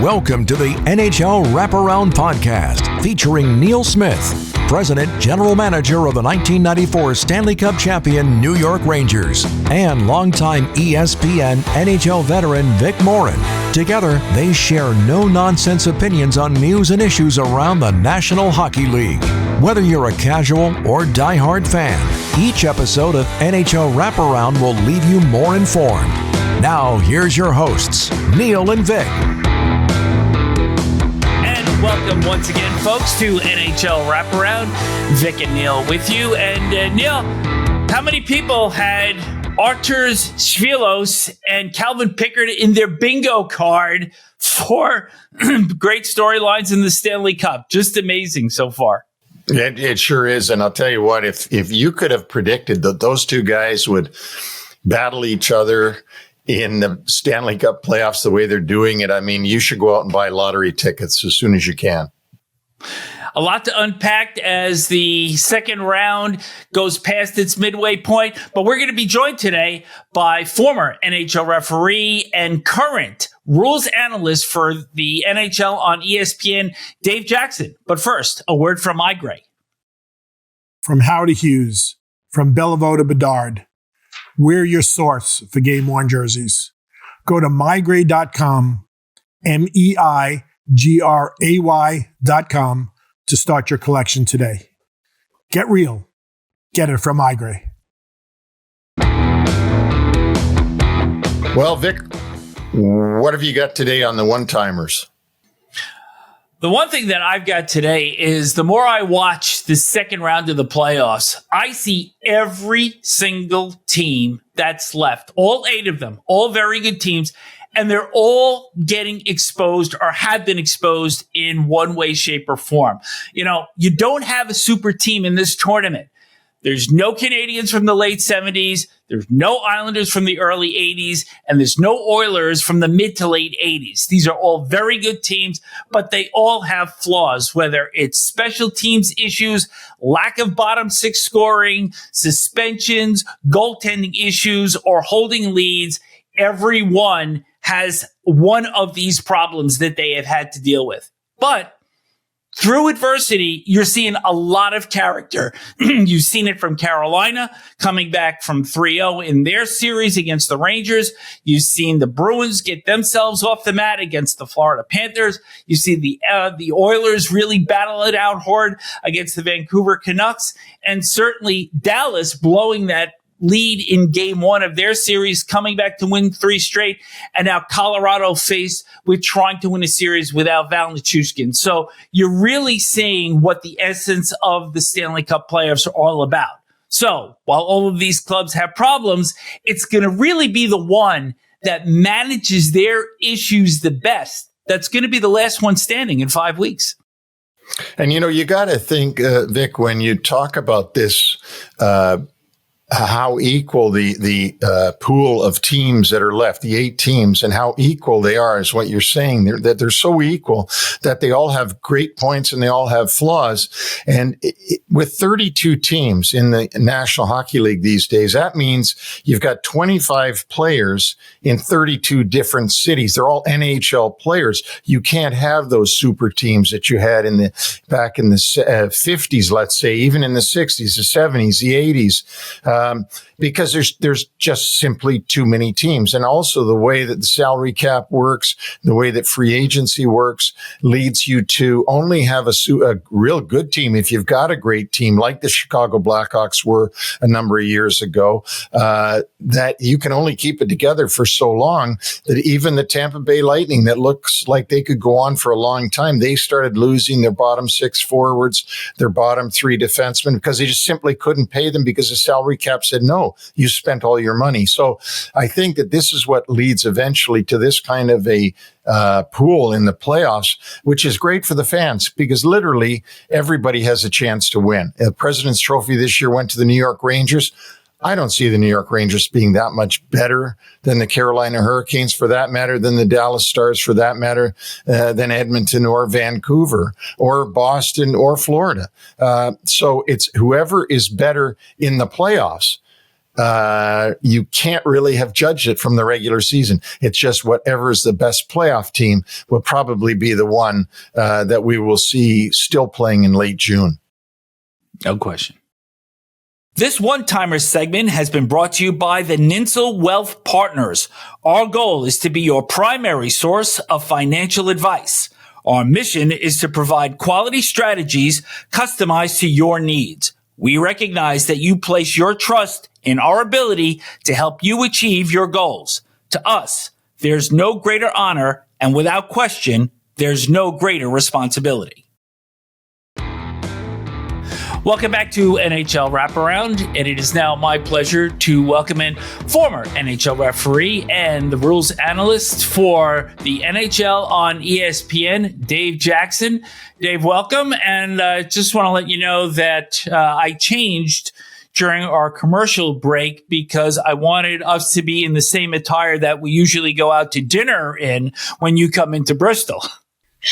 Welcome to the NHL Wraparound podcast featuring Neil Smith, President General Manager of the 1994 Stanley Cup champion New York Rangers, and longtime ESPN NHL veteran Vic Morren. Together, they share no-nonsense opinions on news and issues around the National Hockey League. Whether you're a casual or diehard fan, each episode of NHL Wraparound will leave you more informed. Now, here's your hosts, Neil and Vic. Welcome once again, folks, to NHL Wraparound. Vic and Neil with you. And Neil, how many people had Arturs, Silovs, and Calvin Pickard in their bingo card for great storylines in the Stanley Cup? Just amazing so far. It sure is. And I'll tell you what, if you could have predicted that those two guys would battle each other in the Stanley Cup playoffs the way they're doing it, I mean, you should go out and buy lottery tickets as soon as you can. A lot to unpack as the second round goes past its midway point, but we're going to be joined today by former NHL referee and current rules analyst for the NHL on ESPN, Dave Jackson. But first, a word from iGray. From Howe to Hughes, from Bellevue to Bedard, we're your source for game worn jerseys. Go to mygray.com, MEIGRAY.com to start your collection today. Get real. Get it from iGray. Well, Vic, what have you got today on the one-timers? The one thing that I've got today is the more I watch the second round of the playoffs, I see every single team that's left, all 8 of them, all very good teams, and they're all getting exposed or have been exposed in one way, shape, or form. You know, you don't have a super team in this tournament. There's no Canadians from the late 70s. There's no Islanders from the early 80s. And there's no Oilers from the mid to late 80s. These are all very good teams, but they all have flaws, whether it's special teams issues, lack of bottom six scoring, suspensions, goaltending issues, or holding leads. Everyone has one of these problems that they have had to deal with. But through adversity, you're seeing a lot of character. You've seen it from Carolina coming back from 3-0 in their series against the Rangers. You've seen the Bruins get themselves off the mat against the Florida Panthers. You see the Oilers really battle it out hard against the Vancouver Canucks. And certainly Dallas blowing that lead in game 1 of their series, coming back to win 3 straight, and now Colorado faced with trying to win a series without Valenchushkin. So you're really seeing what the essence of the Stanley Cup playoffs are all about. So while all of these clubs have problems, it's going to really be the one that manages their issues the best that's going to be the last one standing in 5 weeks. And, you know, you got to think, Vic, when you talk about this, how equal the pool of teams that are left, the 8 teams, and how equal they are is what you're saying. They're so equal that they all have great points and they all have flaws. And with 32 teams in the National Hockey League these days, that means you've got 25 players in 32 different cities. They're all NHL players. You can't have those super teams that you had back in the 50s, let's say, even in the 60s, the 70s, the 80s. Because there's just simply too many teams. And also the way that the salary cap works, the way that free agency works, leads you to only have a real good team. If you've got a great team like the Chicago Blackhawks were a number of years ago, that you can only keep it together for so long that even the Tampa Bay Lightning, that looks like they could go on for a long time, they started losing their bottom 6 forwards, their bottom 3 defensemen, because they just simply couldn't pay them because the salary cap said, no, you spent all your money. So I think that this is what leads eventually to this kind of a pool in the playoffs, which is great for the fans because literally everybody has a chance to win. The President's Trophy this year went to the New York Rangers. I don't see the New York Rangers being that much better than the Carolina Hurricanes, for that matter, than the Dallas Stars, for that matter, than Edmonton or Vancouver or Boston or Florida. So it's whoever is better in the playoffs you can't really have judged it from the regular season. It's just whatever is the best playoff team will probably be the one that we will see still playing in late June. No question. This one-timer segment has been brought to you by the Ninsel Wealth Partners. Our goal is to be your primary source of financial advice. Our mission is to provide quality strategies customized to your needs. We recognize that you place your trust in our ability to help you achieve your goals. To us, there's no greater honor, and without question, there's no greater responsibility. Welcome back to NHL Wraparound, and it is now my pleasure to welcome in former NHL referee and the rules analyst for the NHL on ESPN, Dave Jackson. Dave, welcome, and just want to let you know that I changed during our commercial break because I wanted us to be in the same attire that we usually go out to dinner in when you come into Bristol.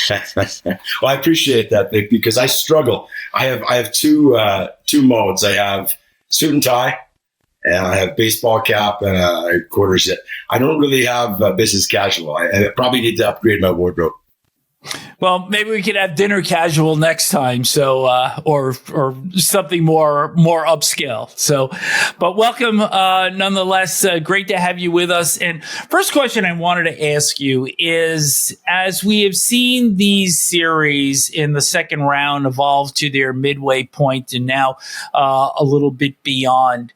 Well, I appreciate that, Vic, because I struggle. I have two modes. I have suit and tie, and I have baseball cap and a quarter zip. I don't really have business casual. I probably need to upgrade my wardrobe. Well, maybe we could have dinner casual next time. So, or something more upscale. So, but welcome, nonetheless. Great to have you with us. And first question I wanted to ask you is, as we have seen these series in the second round evolve to their midway point and now a little bit beyond,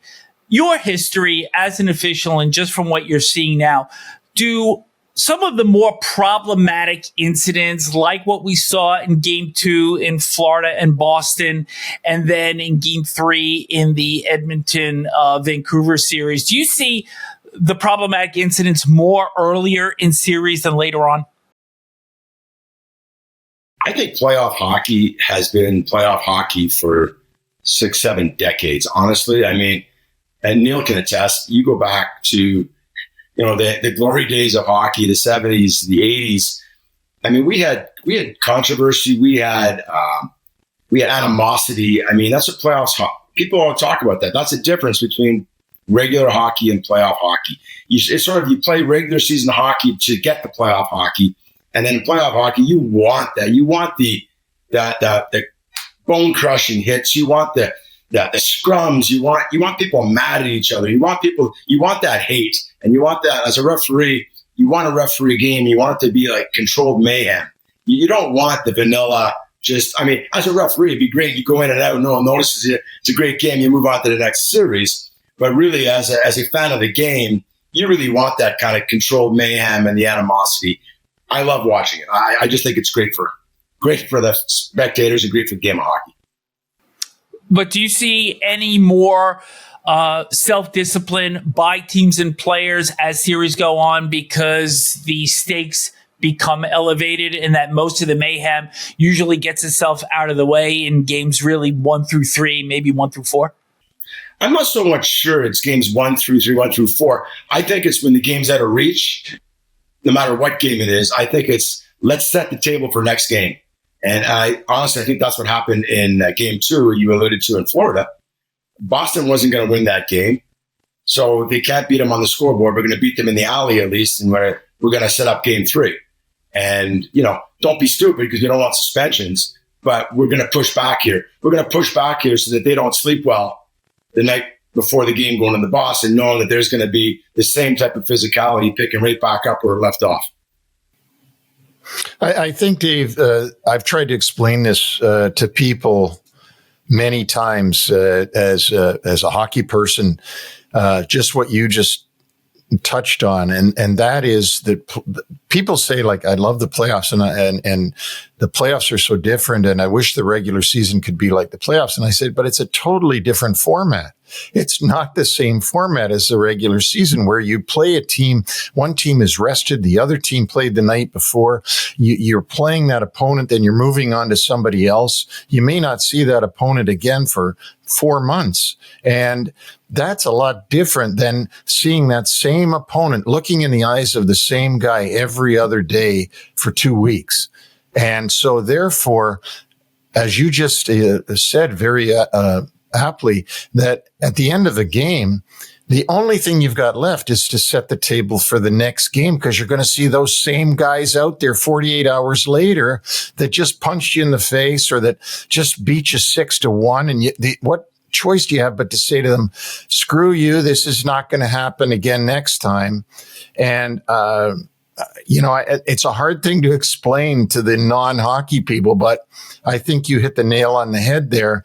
your history as an official and just from what you're seeing now, do some of the more problematic incidents, like what we saw in Game 2 in Florida and Boston, and then in Game 3 in the Edmonton Vancouver series, do you see the problematic incidents more earlier in series than later on? I think playoff hockey has been playoff hockey for 6-7 decades, honestly. I mean, and Neil can attest, you go back to the glory days of hockey, the 70s, the 80s. I mean, we had controversy. We had animosity. I mean, that's what playoffs. People don't talk about that. That's the difference between regular hockey and playoff hockey. It's sort of, you play regular season hockey to get the playoff hockey, and then in playoff hockey, you want that. You want the bone crushing hits. You want the scrums. You want people mad at each other. You want that hate. And you want that as a referee. You want a referee game. You want it to be like controlled mayhem. You don't want the vanilla. As a referee, it'd be great. You go in and out, no one notices it. It's a great game. You move on to the next series. But really, as a fan of the game, you really want that kind of controlled mayhem and the animosity. I love watching it. I just think it's great for the spectators and great for the game of hockey. But do you see any more self-discipline by teams and players as series go on because the stakes become elevated and that most of the mayhem usually gets itself out of the way in games really 1 through 3, maybe 1 through 4? I'm not so much sure it's games 1 through 3, 1 through 4. I think it's when the game's out of reach, no matter what game it is. I think it's let's set the table for next game. And I think that's what happened in Game 2 you alluded to in Florida. Boston wasn't going to win that game, so they can't beat them on the scoreboard. We're going to beat them in the alley at least, and we're going to set up Game 3. And, don't be stupid because you don't want suspensions, but we're going to push back here. We're going to push back here so that they don't sleep well the night before the game going into Boston, knowing that there's going to be the same type of physicality picking right back up where it left off. I think, Dave, I've tried to explain this to people many times as a hockey person, just what you just touched on, and that is that people say, like, I love the playoffs, and the playoffs are so different, and I wish the regular season could be like the playoffs. And I said, but it's a totally different format. It's not the same format as the regular season where you play a team. One team is rested. The other team played the night before. You're playing that opponent, then you're moving on to somebody else. You may not see that opponent again for 4 months. And that's a lot different than seeing that same opponent, looking in the eyes of the same guy every other day for 2 weeks. And so therefore, as you just said very aptly, that at the end of the game, the only thing you've got left is to set the table for the next game, because you're going to see those same guys out there 48 hours later that just punched you in the face or that just beat you 6-1. And what choice do you have but to say to them, screw you, this is not going to happen again next time? And, it's a hard thing to explain to the non-hockey people, but I think you hit the nail on the head there.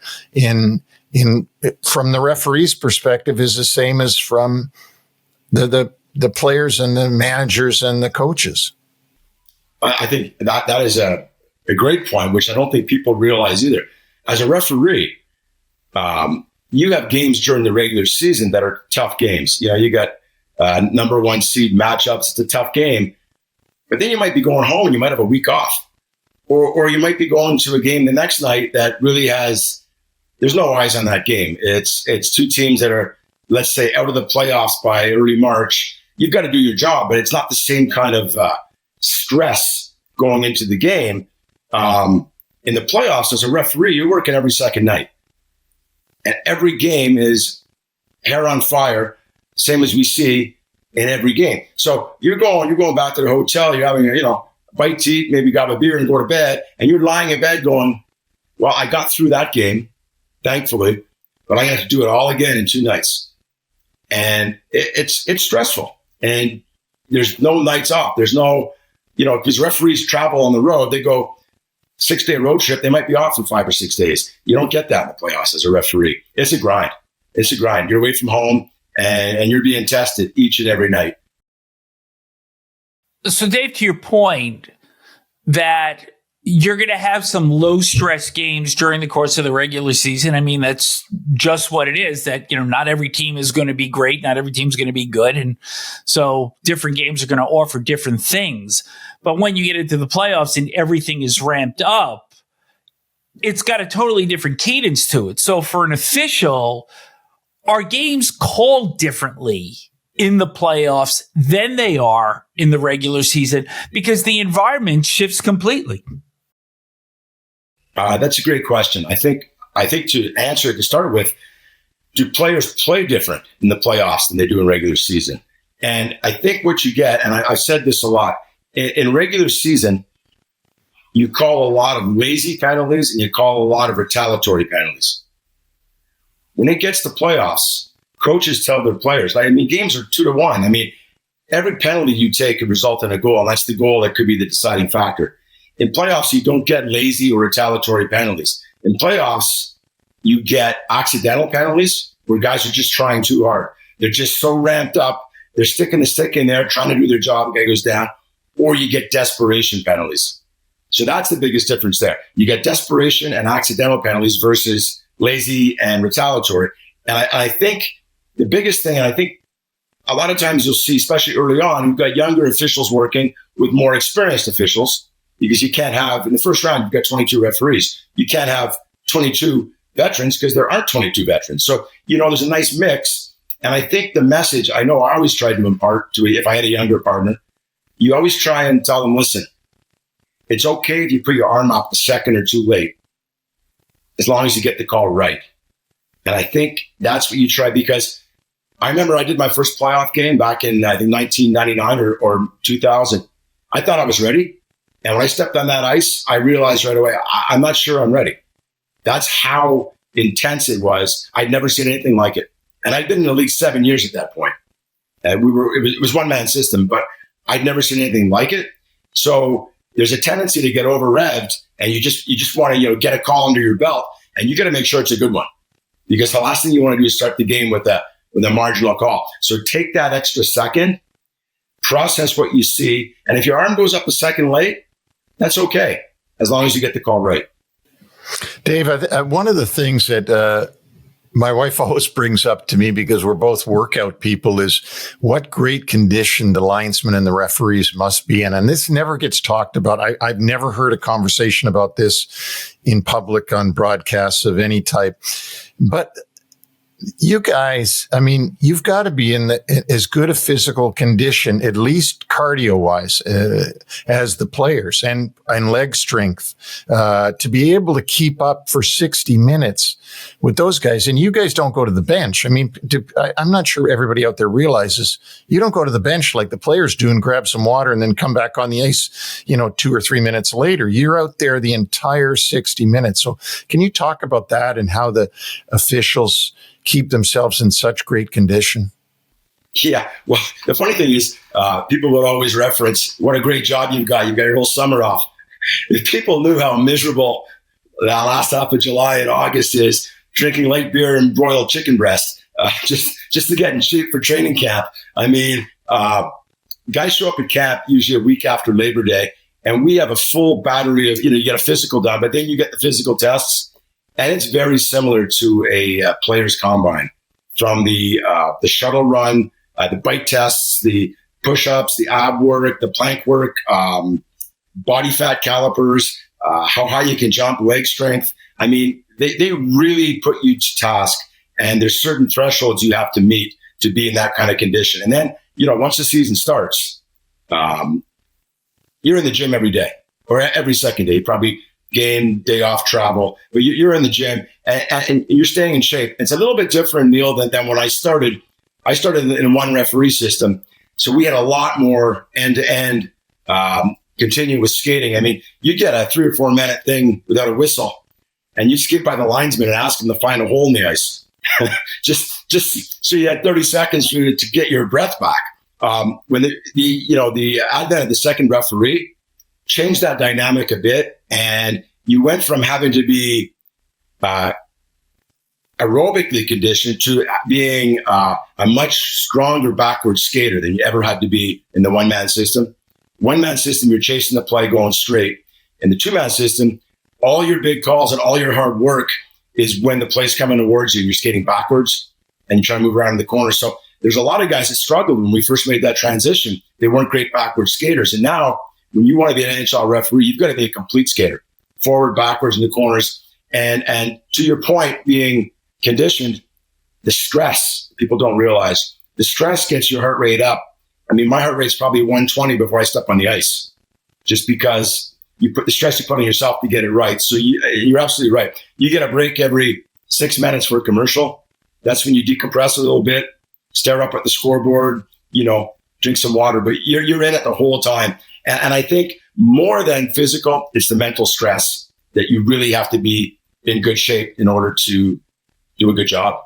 From the referee's perspective is the same as from the players and the managers and the coaches. I think that is a great point, which I don't think people realize either. As a referee, you have games during the regular season that are tough games. You got number one seed matchups. It's a tough game. But then you might be going home and you might have a week off. Or you might be going to a game the next night that really there's no eyes on that game. It's two teams that are, let's say, out of the playoffs by early March. You've got to do your job, but it's not the same kind of stress going into the game. In the playoffs, as a referee, you're working every second night. And every game is hair on fire, same as we see in every game. So you're going back to the hotel, you're having a bite to eat, maybe grab a beer and go to bed, and you're lying in bed going, well, I got through that game, thankfully, but I have to do it all again in 2 nights. And it's stressful. And there's no nights off. There's no, because referees travel on the road, they go 6-day road trip, they might be off for 5 or 6 days. You don't get that in the playoffs as a referee. It's a grind. You're away from home and you're being tested each and every night. So, Dave, to your point that you're going to have some low-stress games during the course of the regular season. I mean, that's just what it is, that, not every team is going to be great. Not every team's going to be good. And so different games are going to offer different things. But when you get into the playoffs and everything is ramped up, it's got a totally different cadence to it. So for an official, are games called differently in the playoffs than they are in the regular season because the environment shifts completely? That's a great question. I think to answer it to start with, do players play different in the playoffs than they do in regular season? And I think what you get, and I've said this a lot, in regular season, you call a lot of lazy penalties and you call a lot of retaliatory penalties. When it gets to playoffs, coaches tell their players, games are 2-1. Every penalty you take could result in a goal, and that's the goal that could be the deciding factor. In playoffs, you don't get lazy or retaliatory penalties. In playoffs, you get accidental penalties where guys are just trying too hard. They're just so ramped up. They're sticking the stick in there, trying to do their job. Guy goes down. Or you get desperation penalties. So that's the biggest difference there. You get desperation and accidental penalties versus lazy and retaliatory. And I think the biggest thing, and I think a lot of times you'll see, especially early on, you've got younger officials working with more experienced officials, because you can't have, in the first round, you've got 22 referees. You can't have 22 veterans because there aren't 22 veterans. So, there's a nice mix. And I think the message, I always tried to impart to, if I had a younger partner, you always try and tell them, listen, it's okay if you put your arm up a second or two late, as long as you get the call right. And I think that's what you try, because I remember I did my first playoff game back in, I think, 1999 or 2000. I thought I was ready. And when I stepped on that ice, I realized right away, I'm not sure I'm ready. That's how intense it was. I'd never seen anything like it. And I'd been in the league 7 years at that point. And it was one-man system, but I'd never seen anything like it. So there's a tendency to get over-revved, and you just want to get a call under your belt, and you got to make sure it's a good one, because the last thing you want to do is start the game with a marginal call. So take that extra second, process what you see, and if your arm goes up a second late, that's okay, as long as you get the call right. Dave, one of the things that my wife always brings up to me, because we're both workout people, is what great condition the linesmen and the referees must be in. And this never gets talked about. I've never heard a conversation about this in public on broadcasts of any type. But you guys, I mean, you've got to be in as good a physical condition, at least cardio wise, as the players and leg strength, to be able to keep up for 60 minutes with those guys. And you guys don't go to the bench. I mean, I'm not sure everybody out there realizes you don't go to the bench like the players do and grab some water and then come back on the ice, 2 or 3 minutes later. You're out there the entire 60 minutes. So can you talk about that and how the officials keep themselves in such great condition? Yeah. Well, the funny thing is, people will always reference what a great job you've got. You've got your whole summer off. If people knew how miserable that last half of July and August is, drinking light beer and broiled chicken breast, just to get in shape for training camp. I mean, guys show up at camp usually a week after Labor Day, and we have a full battery of, you get a physical done, but then you get the physical tests. And it's very similar to a player's combine, from the shuttle run, the bike tests, the push-ups, the ab work, the plank work, body fat calipers, how high you can jump, leg strength. I mean, they really put you to task, and there's certain thresholds you have to meet to be in that kind of condition. And then, once the season starts, you're in the gym every day or every second day, probably game, day off, travel, but you're in the gym and you're staying in shape. It's a little bit different, Neil, than when I started. I started in a one referee system. So we had a lot more end-to-end continuous skating. I mean, you get a 3 or 4 minute thing without a whistle and you skip by the linesman and ask him to find a hole in the ice. just so you had 30 seconds to get your breath back. When the advent of the second referee changed that dynamic a bit, and you went from having to be aerobically conditioned to being a much stronger backward skater than you ever had to be in the one-man system. One-man system, you're chasing the play going straight. In the two-man system, all your big calls and all your hard work is when the play's coming towards you, you're skating backwards and you're trying to move around in the corner. So there's a lot of guys that struggled when we first made that transition. They weren't great backward skaters. And now, when you want to be an NHL referee, you've got to be a complete skater, forward, backwards, in the corners. And to your point, being conditioned, the stress, people don't realize, the stress gets your heart rate up. I mean, my heart rate's probably 120 before I step on the ice, just because you put the stress you put on yourself to get it right. So you're absolutely right. You get a break every 6 minutes for a commercial. That's when you decompress a little bit, stare up at the scoreboard, drink some water, but you're in it the whole time. And I think more than physical, it's the mental stress that you really have to be in good shape in order to do a good job.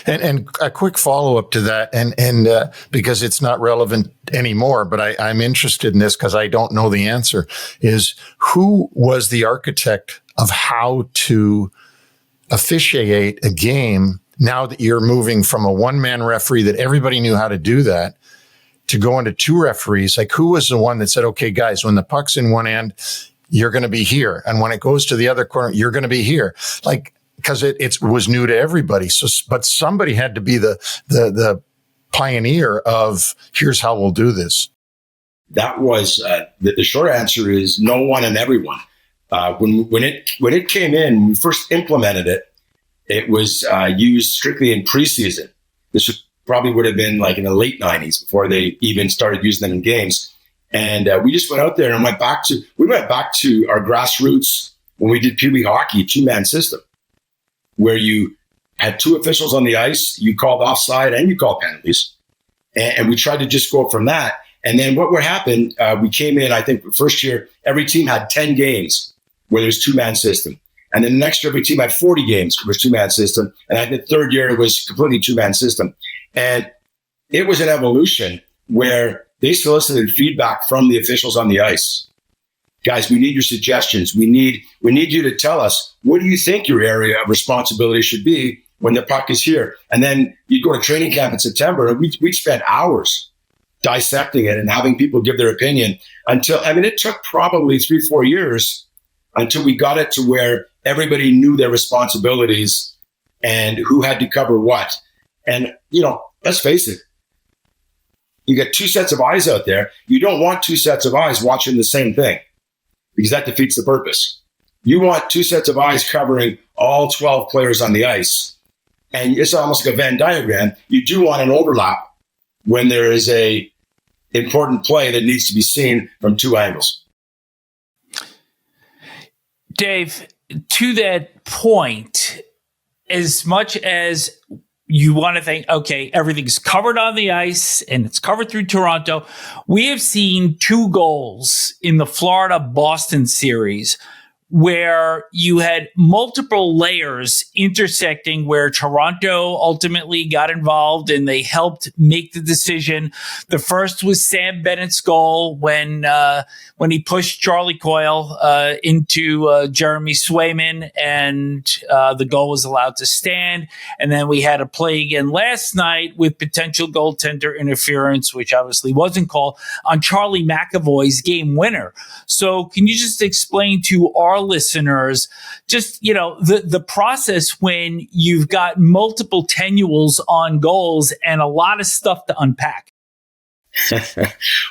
And a quick follow-up to that, and because it's not relevant anymore, but I'm interested in this because I don't know the answer, is who was the architect of how to officiate a game now that you're moving from a one-man referee that everybody knew how to do that to go into 2 referees? Like, who was the one that said, okay, guys, when the puck's in one end, you're going to be here. And when it goes to the other corner, you're going to be here. Like, because it was new to everybody. So, but somebody had to be the pioneer of here's how we'll do this. That was the short answer is no one and everyone. When it came in, when we first implemented it, it was used strictly in preseason. This probably would have been like in the late 90s before they even started using them in games. And we just went out there and went back to our grassroots when we did Pee Wee hockey, 2-man system, where you had 2 officials on the ice, you called offside and you called penalties. And we tried to just go from that. And then what would happen, we came in, I think first year, every team had 10 games where there's 2-man system. And then the next year, every team had 40 games where it was 2-man system. And I think the third year, it was completely 2-man system. And it was an evolution where they solicited feedback from the officials on the ice. Guys, we need your suggestions. We need you to tell us, what do you think your area of responsibility should be when the puck is here? And then you'd go to training camp in September, and we'd spend hours dissecting it and having people give their opinion until, it took probably 3-4 years until we got it to where everybody knew their responsibilities and who had to cover what. And, let's face it, you got 2 sets of eyes out there. You don't want 2 sets of eyes watching the same thing, because that defeats the purpose. You want 2 sets of eyes covering all 12 players on the ice. and it's almost like a Venn diagram. You do want an overlap when there is a important play that needs to be seen from two angles. Dave, to that point, as much as you want to think, okay, everything's covered on the ice and it's covered through Toronto, we have seen 2 goals in the Florida-Boston series where you had multiple layers intersecting, where Toronto ultimately got involved and they helped make the decision. The first was Sam Bennett's goal when he pushed Charlie Coyle into Jeremy Swayman, and the goal was allowed to stand. And then we had a play again last night with potential goaltender interference, which obviously wasn't called, on Charlie McAvoy's game winner. So can you just explain to our listeners just, the process when you've got multiple tenuals on goals and a lot of stuff to unpack?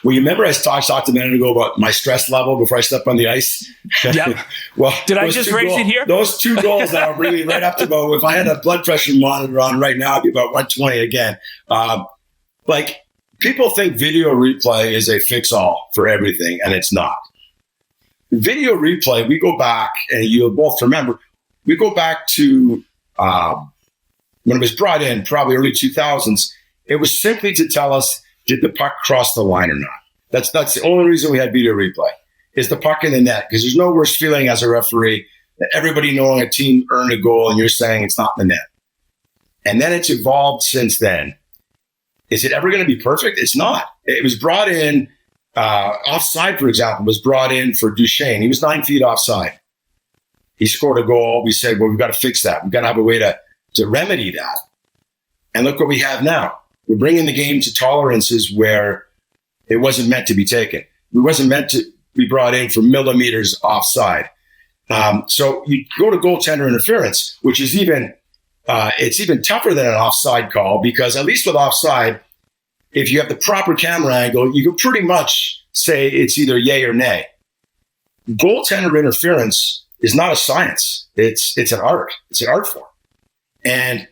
Well, you remember I talked a minute ago about my stress level before I step on the ice? Yep. Well, did I just raise it here? Those 2 goals that are really right up to about, if I had a blood pressure monitor on right now, I'd be about 120 again. People think video replay is a fix-all for everything, and it's not. Video replay, we go back, and you'll both remember, we go back to when it was brought in, probably early 2000s. It was simply to tell us, did the puck cross the line or not? That's the only reason we had video replay, is the puck in the net. Because there's no worse feeling as a referee than everybody knowing a team earned a goal and you're saying it's not in the net. And then it's evolved since then. Is it ever going to be perfect? It's not. It was brought in, Offside, for example, was brought in for Duchesne. He was 9 feet offside. He scored a goal. We said, well, we've got to fix that. We've got to have a way to remedy that. And look what we have now. We're bringing the game to tolerances where it wasn't meant to be taken. It wasn't meant to be brought in for millimeters offside. So you go to goaltender interference, which is it's even tougher than an offside call, because at least with offside, if you have the proper camera angle, you can pretty much say it's either yay or nay. Goaltender interference is not a science. It's an art. It's an art form. And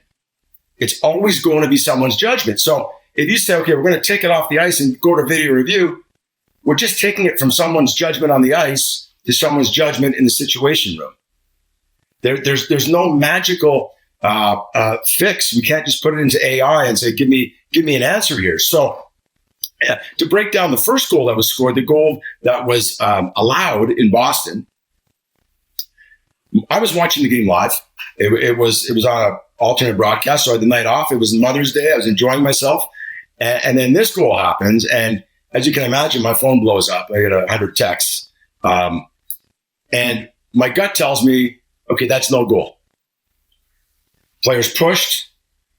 it's always going to be someone's judgment. So if you say, okay, we're going to take it off the ice and go to video review, we're just taking it from someone's judgment on the ice to someone's judgment in the situation room. There's no magical fix. We can't just put it into AI and say, give me an answer here. So to break down the first goal that was scored, the goal that was allowed in Boston, I was watching the game live. It was on an alternate broadcast, so I had the night off. It was Mother's Day. I was enjoying myself. And then this goal happens. And as you can imagine, my phone blows up. I get 100 texts. And my gut tells me, okay, that's no goal. Player's pushed,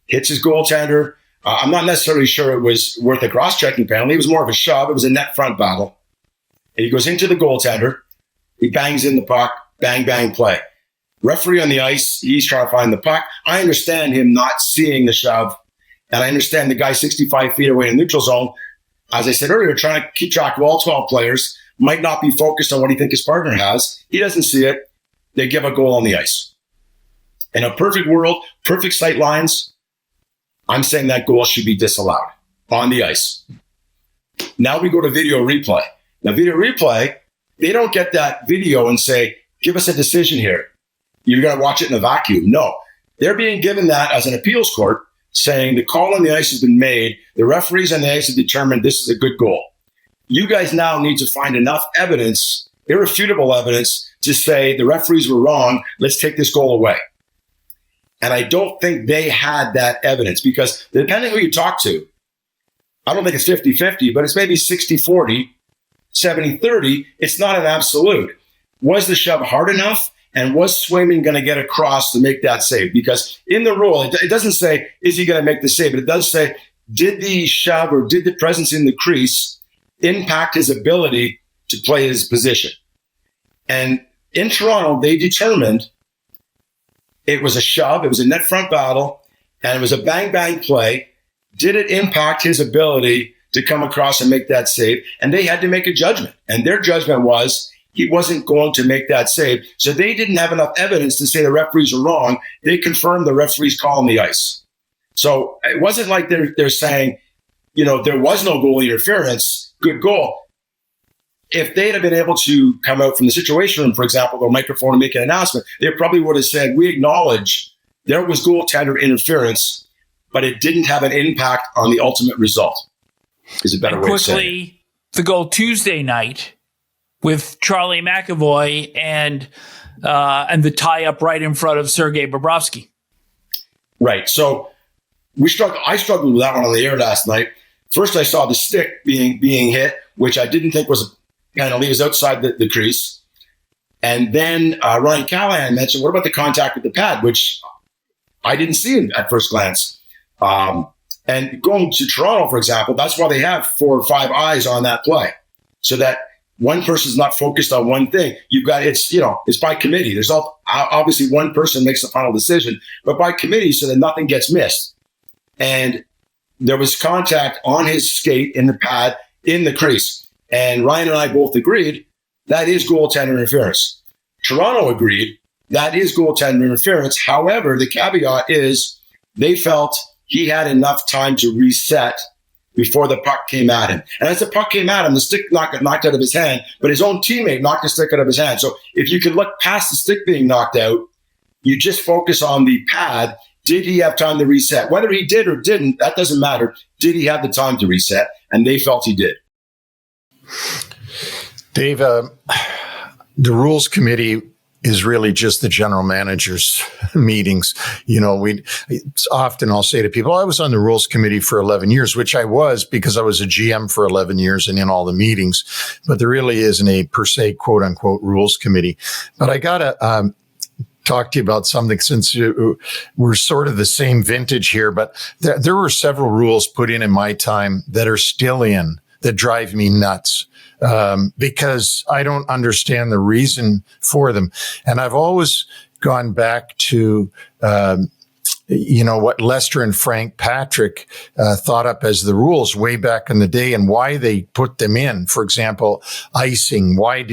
hits his goaltender. I'm not necessarily sure it was worth a cross-checking penalty. It was more of a shove. It was a net front battle. And he goes into the goaltender. He bangs in the puck. Bang, bang, play. Referee on the ice, he's trying to find the puck. I understand him not seeing the shove. And I understand the guy 65 feet away in the neutral zone, as I said earlier, trying to keep track of all 12 players, might not be focused on what he thinks his partner has. He doesn't see it. They give a goal on the ice. In a perfect world, perfect sight lines, I'm saying that goal should be disallowed on the ice. Now we go to video replay. Now, video replay, they don't get that video and say, give us a decision here. You're going to watch it in a vacuum. No, they're being given that as an appeals court, saying the call on the ice has been made. The referees on the ice have determined this is a good goal. You guys now need to find enough evidence, irrefutable evidence, to say the referees were wrong. Let's take this goal away. And I don't think they had that evidence, because depending who you talk to, I don't think it's 50-50, but it's maybe 60-40, 70-30. It's not an absolute. Was the shove hard enough? And was Swayman going to get across to make that save? Because in the rule, it doesn't say, is he going to make the save? But it does say, did the shove or did the presence in the crease impact his ability to play his position? And in Toronto, they determined it was a shove, it was a net front battle, and it was a bang-bang play. Did it impact his ability to come across and make that save? And they had to make a judgment. And their judgment was, he wasn't going to make that save. So they didn't have enough evidence to say the referees are wrong. They confirmed the referee's call on the ice. So it wasn't like they're saying, there was no goal interference, good goal. If they'd have been able to come out from the situation room, for example, or microphone and make an announcement, they probably would have said, we acknowledge there was goaltender interference, but it didn't have an impact on the ultimate result, is a better way to say it. Quickly, the goal Tuesday night with Charlie McAvoy and the tie-up right in front of Sergei Bobrovsky. Right. So I struggled with that one on the air last night. First, I saw the stick being hit, which I didn't think was a penalty. It was outside the crease. And then Ryan Callahan mentioned, what about the contact with the pad, which I didn't see at first glance. And going to Toronto, for example, that's why they have 4 or 5 eyes on that play, so that one person's not focused on one thing. You've got, it's by committee. There's obviously one person makes the final decision, but by committee so that nothing gets missed. And there was contact on his skate in the pad in the crease. And Ryan and I both agreed that is goaltender interference. Toronto agreed that is goaltender interference. However, the caveat is they felt he had enough time to reset before the puck came at him. And as the puck came at him, the stick got knocked out of his hand, but his own teammate knocked the stick out of his hand. So if you can look past the stick being knocked out, you just focus on the pad. Did he have time to reset? Whether he did or didn't, that doesn't matter. Did he have the time to reset? And they felt he did. Dave, the rules committee is really just the general manager's meetings. Often I'll say to people, I was on the rules committee for 11 years, which I was because I was a GM for 11 years and in all the meetings. But there really isn't a per se, quote unquote, rules committee. But I got to talk to you about something since we're sort of the same vintage here. But there were several rules put in my time that are still in that drive me nuts. Because I don't understand the reason for them. And I've always gone back to, what Lester and Frank Patrick thought up as the rules way back in the day and why they put them in. For example, icing. Why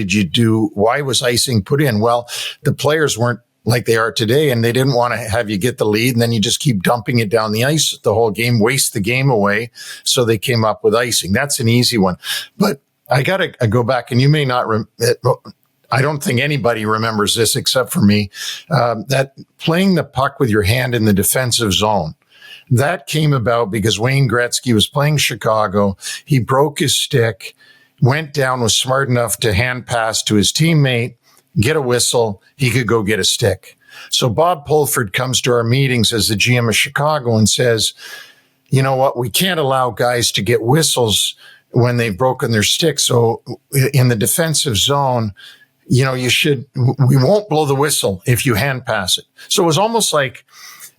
was icing put in? Well, the players weren't like they are today, and they didn't want to have you get the lead, and then you just keep dumping it down the ice the whole game, waste the game away. So they came up with icing. That's an easy one. But I got to go back, and you may not, I don't think anybody remembers this except for me, that playing the puck with your hand in the defensive zone. That came about because Wayne Gretzky was playing Chicago. He broke his stick, went down, was smart enough to hand pass to his teammate, get a whistle. He could go get a stick. So Bob Pulford comes to our meetings as the GM of Chicago and says, you know what, we can't allow guys to get whistles when they've broken their stick. So in the defensive zone, we won't blow the whistle if you hand pass it. So it was almost like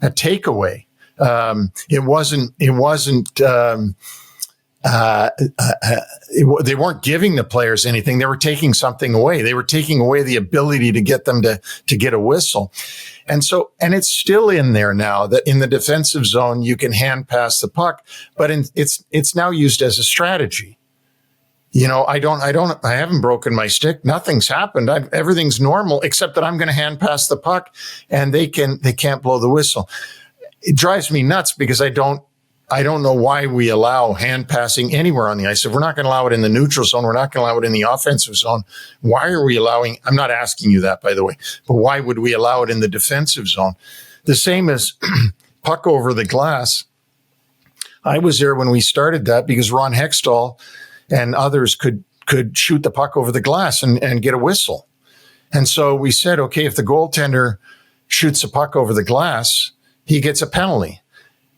a takeaway. They weren't giving the players anything. They were taking something away. They were taking away the ability to get them to get a whistle. And it's still in there now that in the defensive zone, you can hand pass the puck, but it's now used as a strategy. I haven't broken my stick. Nothing's happened. Everything's normal, except that I'm going to hand pass the puck and they can't blow the whistle. It drives me nuts because I don't know why we allow hand passing anywhere on the ice. If we're not going to allow it in the neutral zone, we're not going to allow it in the offensive zone. Why are we allowing, I'm not asking you that, by the way, but why would we allow it in the defensive zone? The same as puck over the glass. I was there when we started that because Ron Hextall and others could shoot the puck over the glass and get a whistle. And so we said, okay, if the goaltender shoots the puck over the glass, he gets a penalty.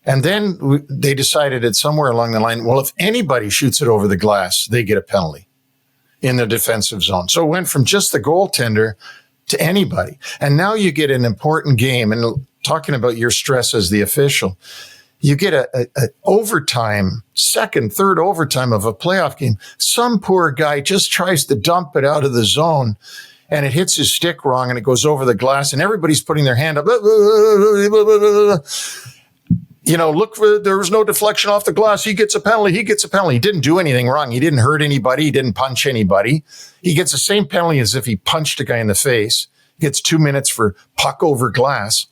And then they decided it somewhere along the line, well, if anybody shoots it over the glass, they get a penalty in the defensive zone. So it went from just the goaltender to anybody. And now you get an important game. And talking about your stress as the official, you get a overtime, second, third overtime of a playoff game. Some poor guy just tries to dump it out of the zone and it hits his stick wrong and it goes over the glass and everybody's putting their hand up. look, there was no deflection off the glass. He gets a penalty. He didn't do anything wrong. He didn't hurt anybody. He didn't punch anybody. He gets the same penalty as if he punched a guy in the face. He gets 2 minutes for puck over glass.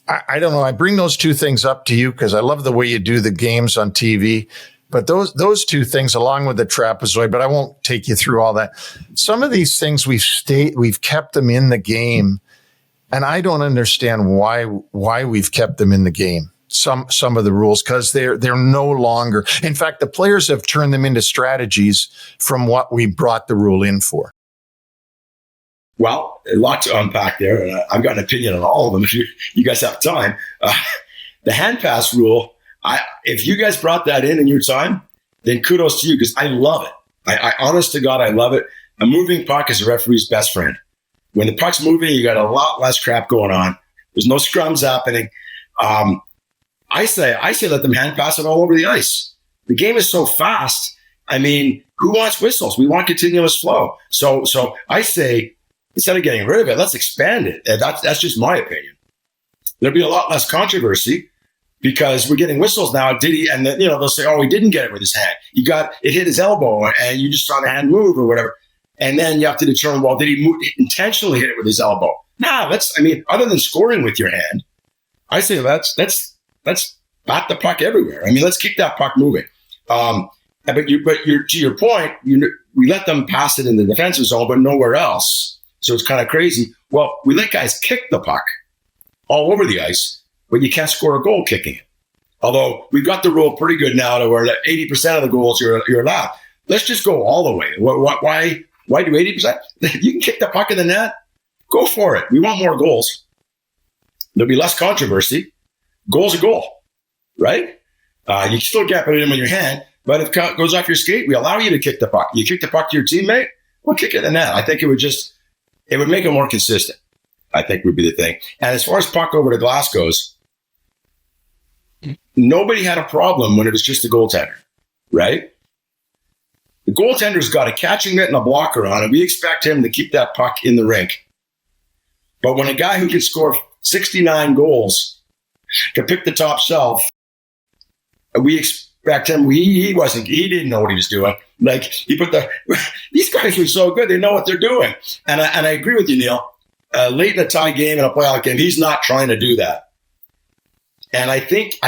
I don't know. I bring those two things up to you because I love the way you do the games on TV. But those two things, along with the trapezoid, but I won't take you through all that. Some of these things we've kept them in the game, and I don't understand why we've kept them in the game. Some of the rules, because they're no longer. In fact, the players have turned them into strategies from what we brought the rule in for. Well, a lot to unpack there, and I've got an opinion on all of them. If you guys have time, the hand pass rule. If you guys brought that in your time, then kudos to you because I love it. I honest to God, I love it. A moving puck is a referee's best friend. When the puck's moving, you got a lot less crap going on. There's no scrums happening. I say let them hand pass it all over the ice. The game is so fast. I mean, who wants whistles? We want continuous flow. So I say, instead of getting rid of it, let's expand it. And that's just my opinion. There'll be a lot less controversy because we're getting whistles now. Did he? And then, they'll say, oh, he didn't get it with his hand. It hit his elbow and you just saw the hand move or whatever. And then you have to determine, well, did he intentionally hit it with his elbow? Nah, other than scoring with your hand, I say let's bat the puck everywhere. I mean, let's keep that puck moving. But to your point, we let them pass it in the defensive zone, but nowhere else. So it's kind of crazy. Well, we let guys kick the puck all over the ice, but you can't score a goal kicking it. Although we've got the rule pretty good now to where 80% of the goals you're allowed. Let's just go all the way. Why do 80%? You can kick the puck in the net. Go for it. We want more goals. There'll be less controversy. Goal's a goal, right? You still can't put it in with your hand, but if it goes off your skate, we allow you to kick the puck. You kick the puck to your teammate, well, kick it in the net. I think it would make it more consistent, I think would be the thing. And as far as puck over the glass goes, nobody had a problem when it was just a goaltender, right? The goaltender's got a catching mitt and a blocker on, and we expect him to keep that puck in the rink. But when a guy who can score 69 goals can pick the top shelf, we expect him. He didn't know what he was doing. Like these guys are so good, they know what they're doing. And I agree with you, Neil. Late in a tie game and a playoff game, he's not trying to do that. And I think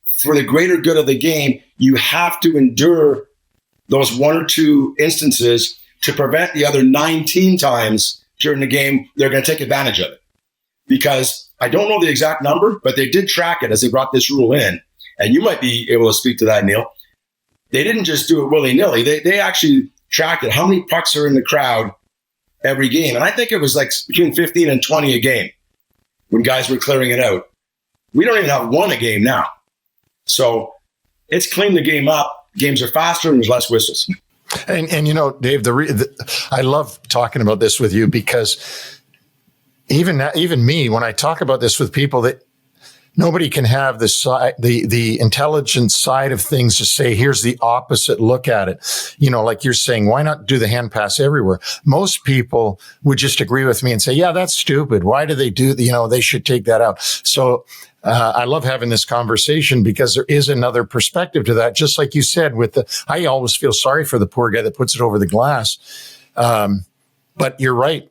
for the greater good of the game, you have to endure those one or two instances to prevent the other 19 times during the game they're going to take advantage of it. Because I don't know the exact number, but they did track it as they brought this rule in. And you might be able to speak to that, Neil. They didn't just do it willy-nilly. They actually tracked it. How many pucks are in the crowd every game? And I think it was like between 15 and 20 a game when guys were clearing it out. We don't even have one a game now. So it's cleaned the game up. Games are faster and there's less whistles. And Dave, I love talking about this with you because even me, when I talk about this with people, that nobody can have the intelligent side of things to say, here's the opposite look at it. Like you're saying, why not do the hand pass everywhere? Most people would just agree with me and say, yeah, that's stupid. Why do they do they should take that out. So I love having this conversation because there is another perspective to that. Just like you said, I always feel sorry for the poor guy that puts it over the glass. But you're right.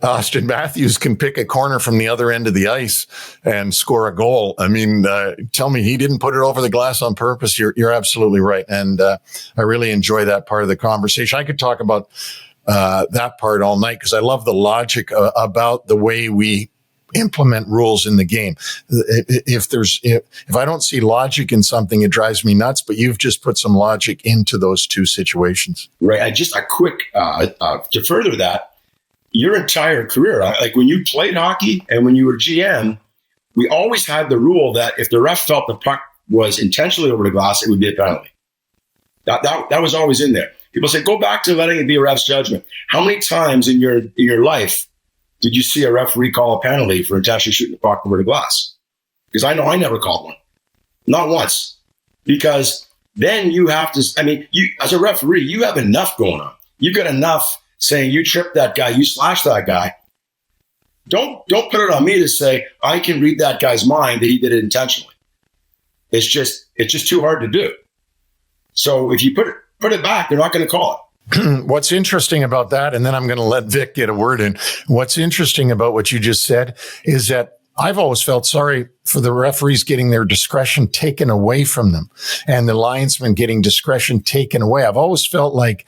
Austin Matthews can pick a corner from the other end of the ice and score a goal. I mean, tell me he didn't put it over the glass on purpose. You're absolutely right. And I really enjoy that part of the conversation. I could talk about that part all night because I love the logic about the way we implement rules in the game. If I don't see logic in something, it drives me nuts, but you've just put some logic into those two situations. Right. Just a quick, to further that, your entire career, like when you played hockey and when you were GM, we always had the rule that if the ref felt the puck was intentionally over the glass, it would be a penalty. That was always in there. People say, go back to letting it be a ref's judgment. How many times in your life did you see a referee call a penalty for intentionally shooting the puck over the glass? Because I know I never called one. Not once. Because then you have to, you as a referee, you have enough going on. You've got enough saying you tripped that guy, you slashed that guy. Don't put it on me to say I can read that guy's mind that he did it intentionally. It's just too hard to do. So if you put it back, they're not going to call it. What's interesting about that, and then I'm going to let Vic get a word in. What's interesting about what you just said is that I've always felt sorry for the referees getting their discretion taken away from them and the linesmen getting discretion taken away. I've always felt like,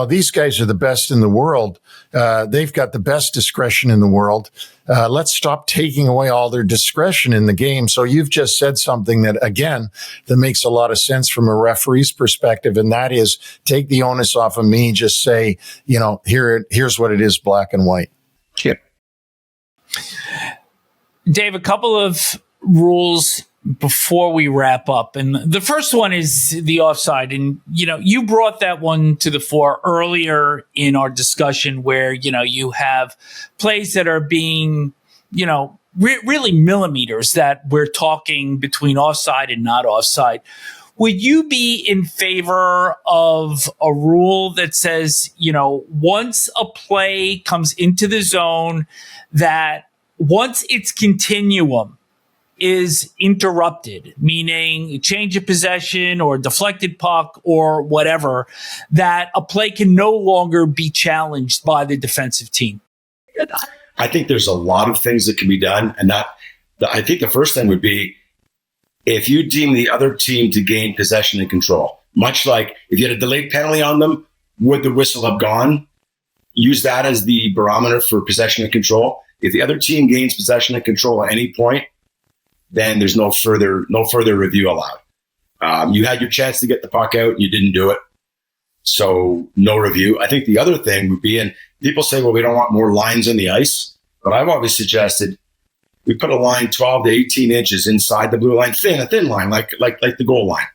these guys are the best in the world. They've got the best discretion in the world. Let's stop taking away all their discretion in the game. So you've just said something that, again, that makes a lot of sense from a referee's perspective. And that is, take the onus off of me. Just say, here's what it is, black and white. Yeah. Dave, a couple of rules before we wrap up. And the first one is the offside. And, you brought that one to the fore earlier in our discussion where, you have plays that are being, really millimeters that we're talking between offside and not offside. Would you be in favor of a rule that says, once a play comes into the zone, that once its continuum is interrupted, meaning change of possession or deflected puck or whatever, that a play can no longer be challenged by the defensive team? I think there's a lot of things that can be done. And I think the first thing would be if you deem the other team to gain possession and control, much like if you had a delayed penalty on them, would the whistle have gone? Use that as the barometer for possession and control. If the other team gains possession and control at any point, then there's no further review allowed. You had your chance to get the puck out, and you didn't do it, so no review. I think the other thing would be, and people say, well, we don't want more lines on the ice, but I've always suggested we put a line 12 to 18 inches inside the blue line, a thin line, like the goal line.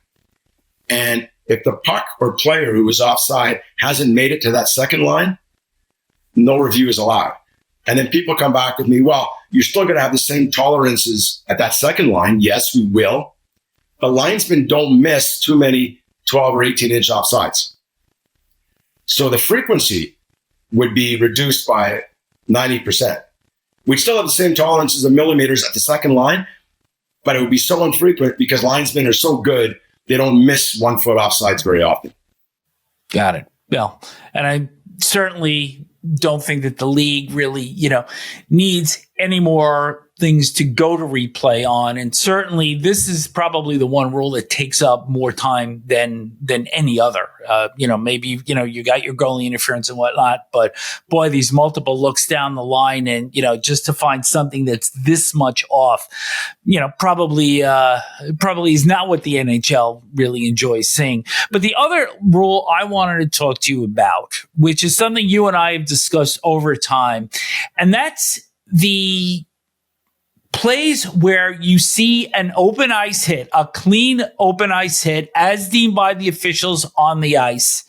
And if the puck or player who was offside hasn't made it to that second line, no review is allowed. And then people come back with me, well, you're still going to have the same tolerances at that second line. Yes, we will. The linesmen don't miss too many 12 or 18-inch offsides. So the frequency would be reduced by 90%. We'd still have the same tolerances of millimeters at the second line, but it would be so infrequent because linesmen are so good, they don't miss 1 foot offsides very often. Got it. Well, and I certainly don't think that the league really, needs any more things to go to replay on. And certainly this is probably the one rule that takes up more time than any other. Maybe, you got your goalie interference and whatnot, but boy, these multiple looks down the line and, just to find something that's this much off, probably is not what the NHL really enjoys seeing. But the other rule I wanted to talk to you about, which is something you and I have discussed over time, and that's the plays where you see an open ice hit, a clean open ice hit as deemed by the officials on the ice.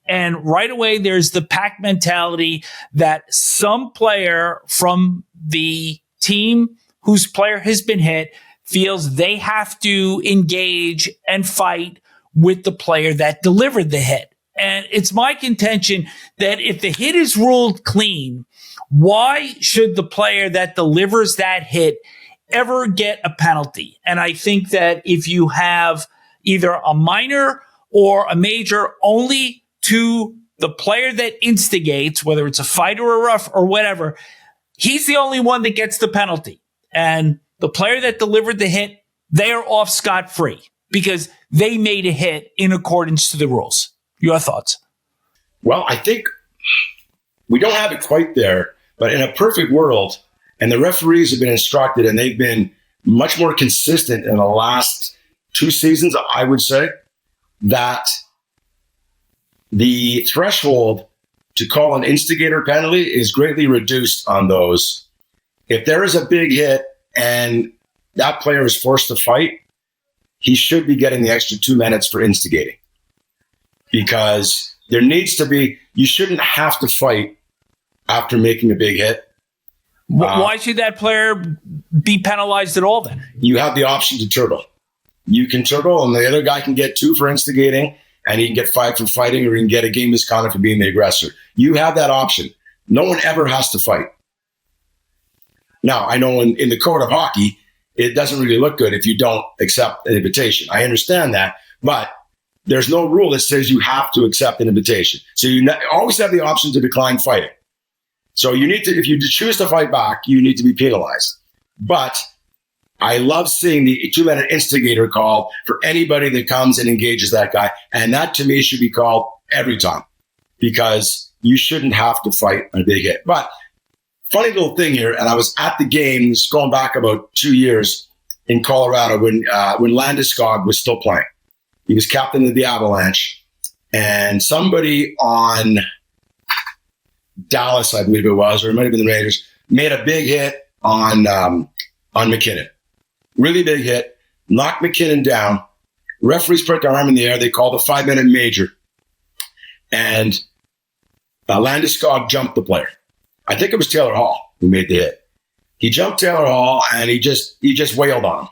And right away, there's the pack mentality that some player from the team whose player has been hit feels they have to engage and fight with the player that delivered the hit. And it's my contention that if the hit is ruled clean, why should the player that delivers that hit ever get a penalty? And I think that if you have either a minor or a major only to the player that instigates, whether it's a fight or a rough or whatever, he's the only one that gets the penalty. And the player that delivered the hit, they are off scot-free because they made a hit in accordance to the rules. Your thoughts? Well, I think we don't have it quite there, but in a perfect world, and the referees have been instructed and they've been much more consistent in the last 2 seasons, I would say, that the threshold to call an instigator penalty is greatly reduced on those. If there is a big hit and that player is forced to fight, he should be getting the extra 2 minutes for instigating. Because there needs to be, you shouldn't have to fight after making a big hit. Why should that player be penalized at all then? You have the option to turtle. You can turtle and the other guy can get 2 for instigating and he can get 5 for fighting, or he can get a game misconduct for being the aggressor. You have that option. No one ever has to fight. Now, I know in the code of hockey, it doesn't really look good if you don't accept an invitation. I understand that, but there's no rule that says you have to accept an invitation. So you always have the option to decline fighting. So you need to, if you choose to fight back, you need to be penalized. But I love seeing the 2-minute instigator call for anybody that comes and engages that guy. And that to me should be called every time, because you shouldn't have to fight a big hit. But funny little thing here, and I was at the games going back about 2 years in Colorado when Landeskog was still playing. He was captain of the Avalanche, and somebody on Dallas, I believe it was, or it might have been the Raiders, made a big hit on McKinnon. Really big hit, knocked McKinnon down. Referees put their arm in the air. They called a 5-minute major, and Landeskog jumped the player. I think it was Taylor Hall who made the hit. He jumped Taylor Hall, and he just wailed on him.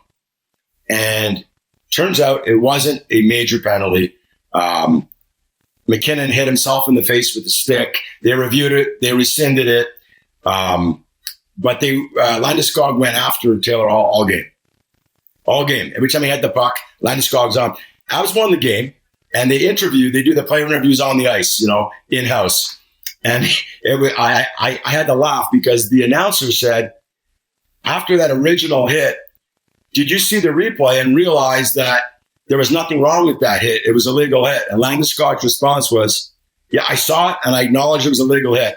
And turns out it wasn't a major penalty. McKinnon hit himself in the face with a stick. They reviewed it. They rescinded it. But Landeskog went after Taylor Hall all game. All game. Every time he had the puck, Landeskog's on. Avs won the game, and they do the player interviews on the ice, in-house. And I had to laugh because the announcer said, after that original hit, did you see the replay and realize that there was nothing wrong with that hit? It was a legal hit. And Landeskog's response was, yeah, I saw it and I acknowledge it was a legal hit.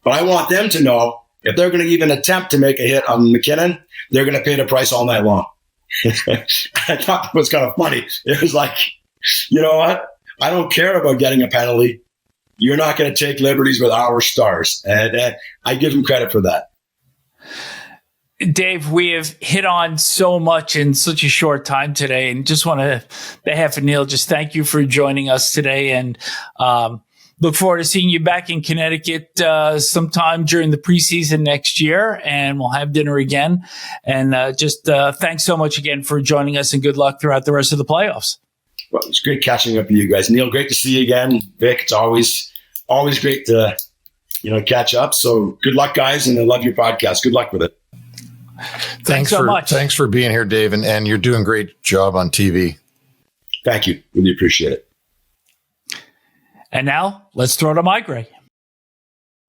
But I want them to know if they're going to even attempt to make a hit on McKinnon, they're going to pay the price all night long. I thought that was kind of funny. It was like, you know what? I don't care about getting a penalty. You're not going to take liberties with our stars. And I give him credit for that. Dave, we have hit on so much in such a short time today, and just want to, on behalf of Neil, just thank you for joining us today, and look forward to seeing you back in Connecticut sometime during the preseason next year, and we'll have dinner again. And thanks so much again for joining us, and good luck throughout the rest of the playoffs. Well, it's great catching up with you guys. Neil, great to see you again. Vic, it's always great to catch up. So good luck, guys, and I love your podcast. Good luck with it. Thanks so much. Thanks for being here, Dave, and you're doing a great job on TV. Thank you. Really appreciate it. And now let's throw to Migray.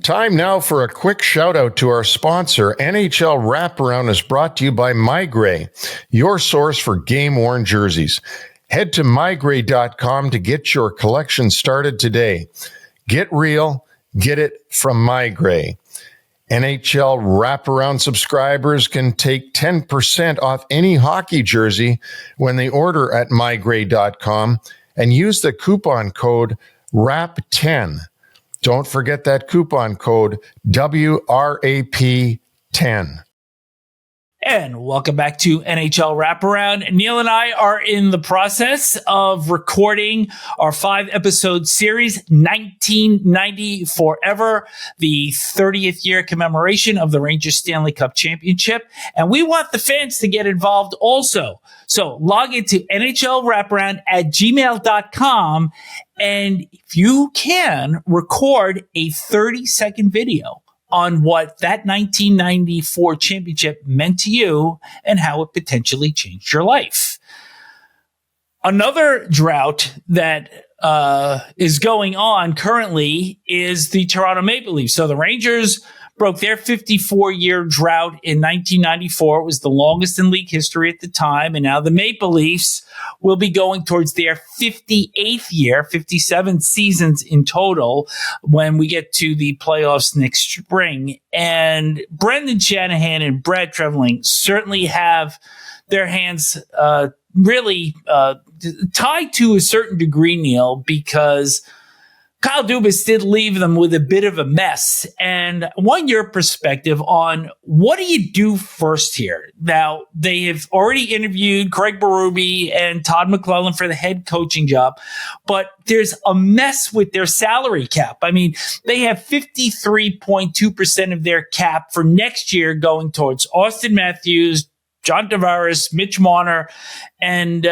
Time now for a quick shout out to our sponsor. NHL Wraparound is brought to you by Migray, your source for game-worn jerseys. Head to mygray.com to get your collection started today. Get real, get it from Migray. NHL Wraparound subscribers can take 10% off any hockey jersey when they order at mygray.com and use the coupon code WRAP10. Don't forget that coupon code WRAP10. And welcome back to NHL Wraparound. Neil and I are in the process of recording our 5-episode series, 1990 Forever, the 30th year commemoration of the Rangers Stanley Cup Championship. And we want the fans to get involved also. So log into NHLWraparound@gmail.com. And if you can, record a 30-second video on what that 1994 championship meant to you and how it potentially changed your life. Another drought that is going on currently is the Toronto Maple Leafs. So the Rangers broke their 54-year drought in 1994. It was the longest in league history at the time. And now the Maple Leafs will be going towards their 58th year, 57 seasons in total, when we get to the playoffs next spring. And Brendan Shanahan and Brad Treliving certainly have their hands really tied to a certain degree, Neil, because Kyle Dubas did leave them with a bit of a mess. And I want your perspective on what do you do first here? Now, they have already interviewed Craig Berube and Todd McClellan for the head coaching job, but there's a mess with their salary cap. I mean, they have 53.2% of their cap for next year going towards Austin Matthews, John Tavares, Mitch Marner, and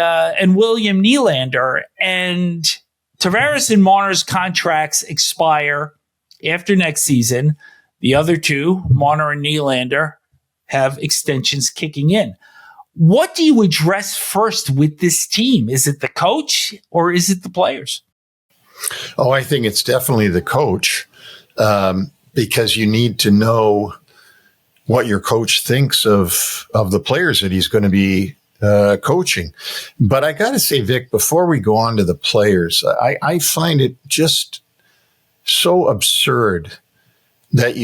William Nylander. And Tavares and Marner's contracts expire after next season. The other two, Marner and Nylander, have extensions kicking in. What do you address first with this team? Is it the coach or is it the players? Oh, I think it's definitely the coach, because you need to know what your coach thinks of the players that he's going to be coaching. But I got to say, Vic, before we go on to the players, I find it just so absurd that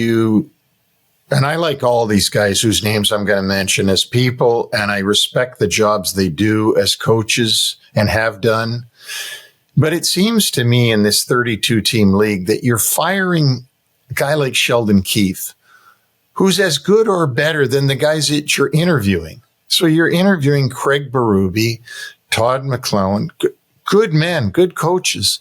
and I like all these guys whose names I'm going to mention as people, and I respect the jobs they do as coaches and have done. But it seems to me in this 32-team league that you're firing a guy like Sheldon Keefe, who's as good or better than the guys that you're interviewing. So you're interviewing Craig Berube, Todd McClellan, good men, good coaches.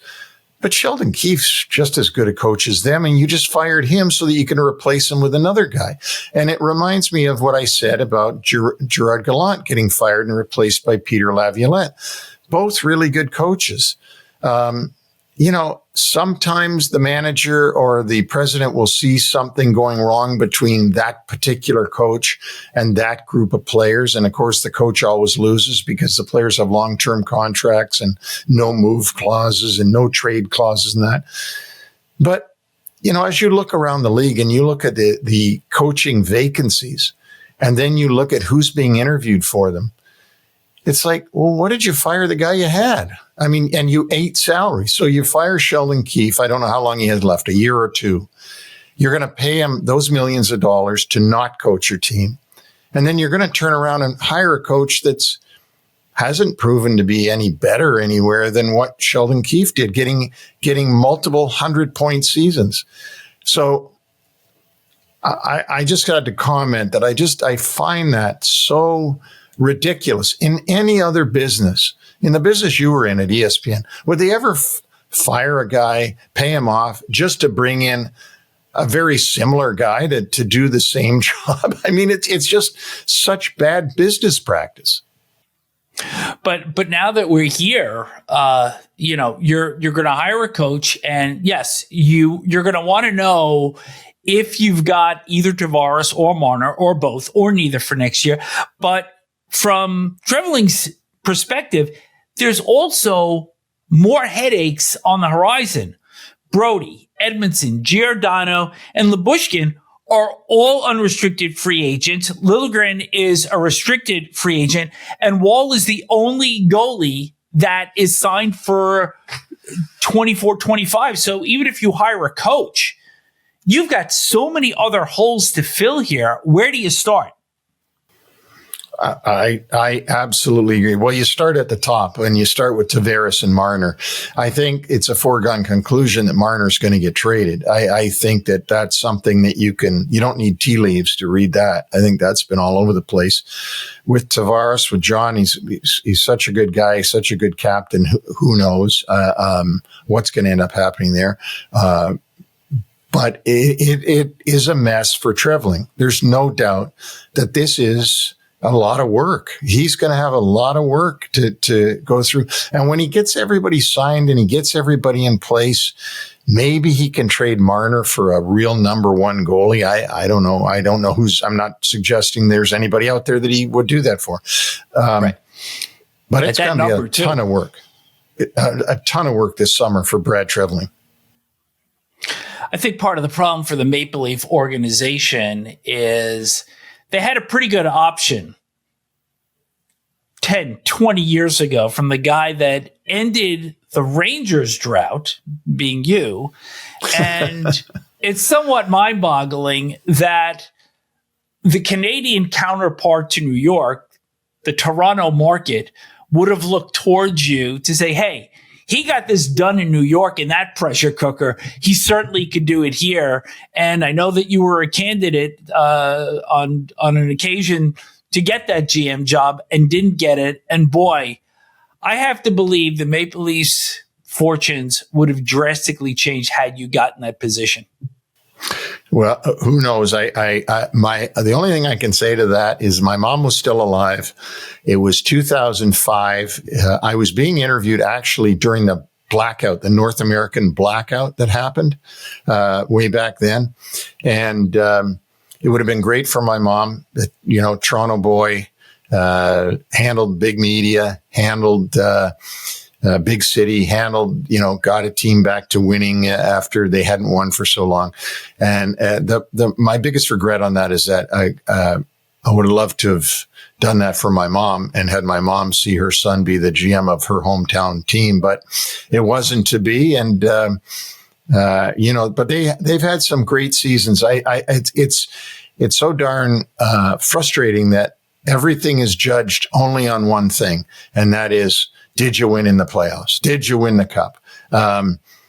But Sheldon Keefe's just as good a coach as them, and you just fired him so that you can replace him with another guy. And it reminds me of what I said about Gerard Gallant getting fired and replaced by Peter Laviolette. Both really good coaches. Sometimes the manager or the president will see something going wrong between that particular coach and that group of players. And of course, the coach always loses because the players have long-term contracts and no move clauses and no trade clauses and that. But, as you look around the league and you look at the coaching vacancies, and then you look at who's being interviewed for them, it's like, well, what did you fire the guy you had? I mean, and you ate salary. So you fire Sheldon Keefe. I don't know how long he has left, a year or two. You're going to pay him those millions of dollars to not coach your team. And then you're going to turn around and hire a coach that's hasn't proven to be any better anywhere than what Sheldon Keefe did, getting multiple 100-point seasons. So I just got to comment that I find that so ridiculous. In any other business, in the business you were in at ESPN, would they ever fire a guy, pay him off just to bring in a very similar guy to do the same job? I mean, it's just such bad business practice. But now that we're here, you're going to hire a coach, and yes, you're going to want to know if you've got either Tavares or Marner or both or neither for next year. But from Treveling's perspective, there's also more headaches on the horizon. Brody, Edmondson, Giordano, and Lyubushkin are all unrestricted free agents. Liljegren is a restricted free agent, and Wall is the only goalie that is signed for 24-25. So even if you hire a coach, you've got so many other holes to fill here. Where do you start? I absolutely agree. Well, you start at the top and you start with Tavares and Marner. I think it's a foregone conclusion that Marner's going to get traded. I think that that's something that you don't need tea leaves to read that. I think that's been all over the place. With Tavares, with John, he's such a good guy, such a good captain. Who knows what's going to end up happening there. But it is a mess for Treveling. There's no doubt that this is a lot of work. He's going to have a lot of work to go through. And when he gets everybody signed and he gets everybody in place, maybe he can trade Marner for a real number one goalie. I don't know. I don't know I'm not suggesting there's anybody out there that he would do that for. Right. But it's going to be a ton of work. A ton of work this summer for Brad Treveling. I think part of the problem for the Maple Leaf organization is they had a pretty good option 10, 20 years ago from the guy that ended the Rangers drought, being you. And it's somewhat mind-boggling that the Canadian counterpart to New York, the Toronto market, would have looked towards you to say, hey, he got this done in New York in that pressure cooker. He certainly could do it here. And I know that you were a candidate on an occasion to get that GM job and didn't get it. And boy, I have to believe the Maple Leafs' fortunes would have drastically changed had you gotten that position. Well, who knows? The only thing I can say to that is my mom was still alive. It was 2005. I was being interviewed actually during the blackout, the North American blackout that happened way back then. And it would have been great for my mom, Toronto boy, handled big media, handled big city, handled, got a team back to winning after they hadn't won for so long. And my biggest regret on that is that I would have loved to have done that for my mom and had my mom see her son be the GM of her hometown team, but it wasn't to be. And, but they've had some great seasons. It's so darn frustrating that everything is judged only on one thing, and that is, did you win in the playoffs? Did you win the cup?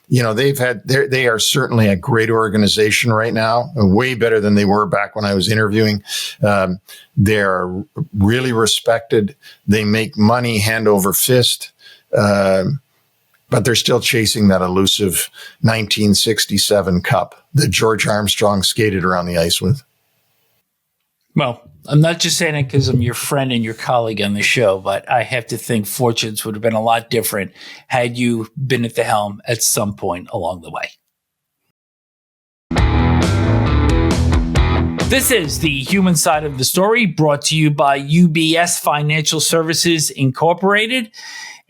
They are certainly a great organization right now, way better than they were back when I was interviewing. They're really respected. They make money hand over fist. But they're still chasing that elusive 1967 cup that George Armstrong skated around the ice with. Well, I'm not just saying it because I'm your friend and your colleague on the show, but I have to think fortunes would have been a lot different had you been at the helm at some point along the way. This is the human side of the story, brought to you by UBS Financial Services Incorporated.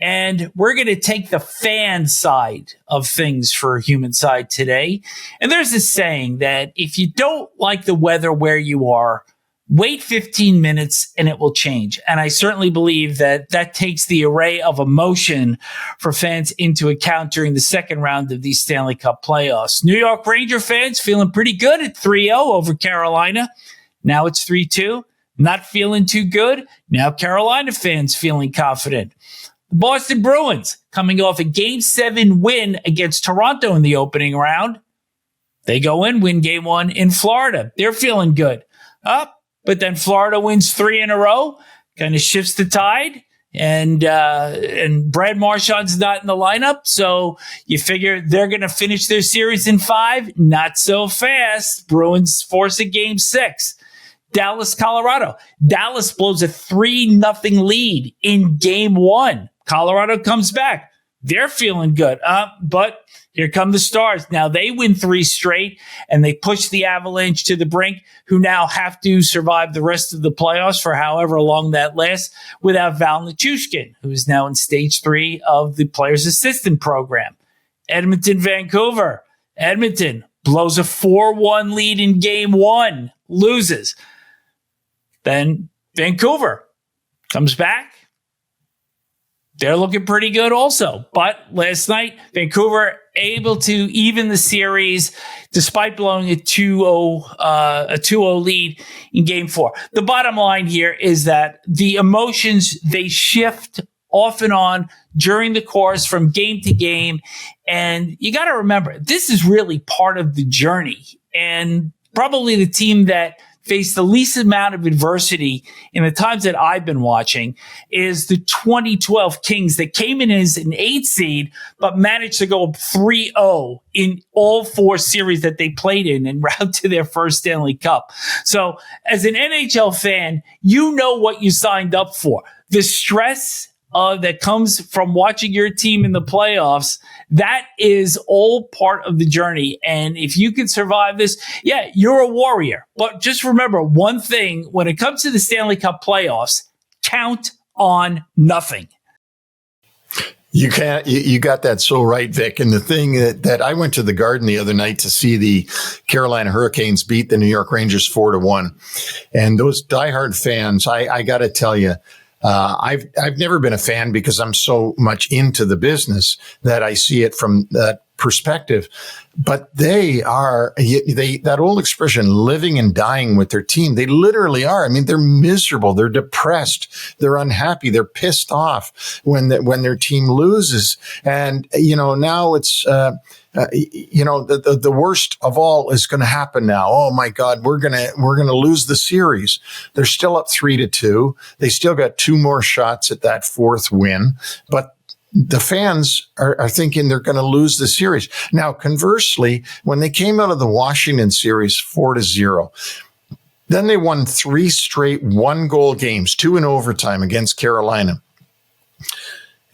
And we're going to take the fan side of things for human side today. And there's this saying that if you don't like the weather where you are, wait 15 minutes and it will change. And I certainly believe that that takes the array of emotion for fans into account during the second round of these Stanley Cup playoffs. New York Ranger fans feeling pretty good at 3-0 over Carolina. Now it's 3-2. Not feeling too good. Now Carolina fans feeling confident. The Boston Bruins coming off a Game 7 win against Toronto in the opening round. They go in, win Game 1 in Florida. They're feeling good. But then Florida wins 3 in a row, kind of shifts the tide, and Brad Marchand's not in the lineup, so you figure they're going to finish their series in 5. Not so fast. Bruins force a Game 6. Dallas, Colorado. Dallas blows a 3-0 lead in Game 1. Colorado comes back. They're feeling good. But here come the Stars. Now they win 3 straight, and they push the Avalanche to the brink, who now have to survive the rest of the playoffs for however long that lasts without Val Nichushkin, who is now in stage 3 of the Players Assistant Program. Edmonton, Vancouver. Edmonton blows a 4-1 lead in Game 1, loses. Then Vancouver comes back. They're looking pretty good also. But last night, Vancouver able to even the series despite blowing a 2-0 lead in Game 4. The bottom line here is that the emotions, they shift off and on during the course from game to game. And you got to remember, this is really part of the journey. And probably the team that faced the least amount of adversity in the times that I've been watching is the 2012 Kings that came in as an 8 seed, but managed to go up 3-0 in all 4 series that they played in and route to their first Stanley Cup. So as an NHL fan, you know what you signed up for. The stress that comes from watching your team in the playoffs, that is all part of the journey. And if you can survive this, yeah, you're a warrior. But just remember one thing, when it comes to the Stanley Cup playoffs, count on nothing. You got that so right, Vic. And the thing that I went to the Garden the other night to see the Carolina Hurricanes beat the New York Rangers 4-1. And those diehard fans, I got to tell you, I've never been a fan because I'm so much into the business that I see it from that perspective. But that old expression, living and dying with their team, they literally are. I mean, they're miserable. They're depressed. They're unhappy. They're pissed off when their team loses. And, now it's, the worst of all is going to happen now. Oh my God, we're going to lose the series. They're still up 3-2. They still got 2 more shots at that 4th win, but the fans are thinking they're going to lose the series. Now, conversely, when they came out of the Washington series 4-0, then they won 3 straight 1-goal games, 2 in overtime against Carolina.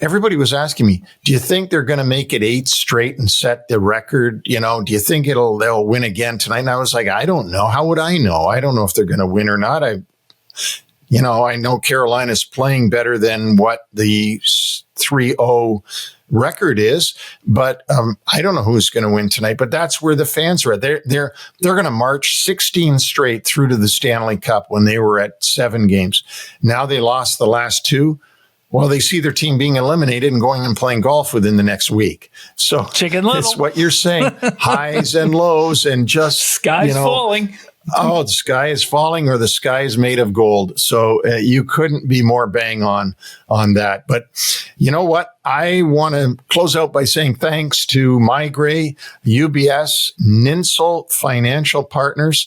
everybody was asking me, do you think they're going to make it 8 straight and set the record? Do you think they'll win again tonight? And I was like, I don't know. How would I know? I don't know if they're going to win or not. I know Carolina's playing better than what the 3-0 record is, but I don't know who's going to win tonight. But that's where the fans are at. They're going to march 16 straight through to the Stanley Cup when they were at 7 games. Now they lost the last 2. Well, they see their team being eliminated and going and playing golf within the next week. So Chicken Little. It's what you're saying. Highs and lows and just sky's falling. Oh, the sky is falling, or the sky is made of gold. So you couldn't be more bang on that. But you know what? I want to close out by saying thanks to MyGray, UBS, Ninsel Financial Partners.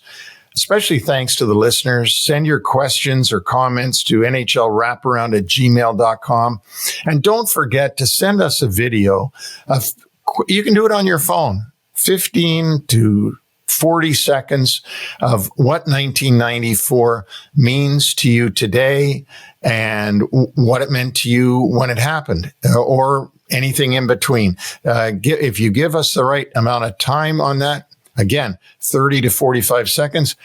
Especially thanks to the listeners. Send your questions or comments to nhlwraparound@gmail.com. And don't forget to send us a video. You can do it on your phone. 15 to 40 seconds of what 1994 means to you today and what it meant to you when it happened, or anything in between. If you give us the right amount of time on that, again, 30 to 45 seconds,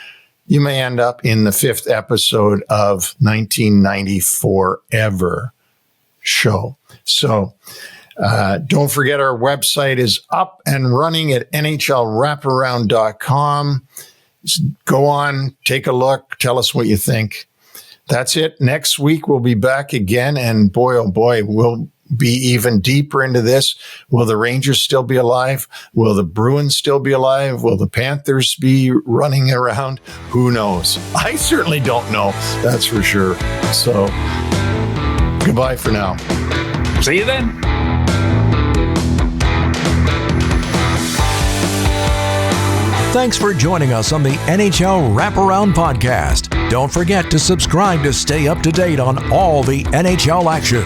you may end up in the 5th episode of 1994 Ever show. So don't forget, our website is up and running at nhlwraparound.com. Just go on, take a look, tell us what you think. That's it. Next week, we'll be back again. And boy, oh boy, we'll be even deeper into this. Will the Rangers still be alive? Will the Bruins still be alive? Will the Panthers be running around? Who knows? I certainly don't know. That's for sure. So goodbye for now. See you then. Thanks for joining us on the NHL Wraparound Podcast. Don't forget to subscribe to stay up to date on all the NHL action.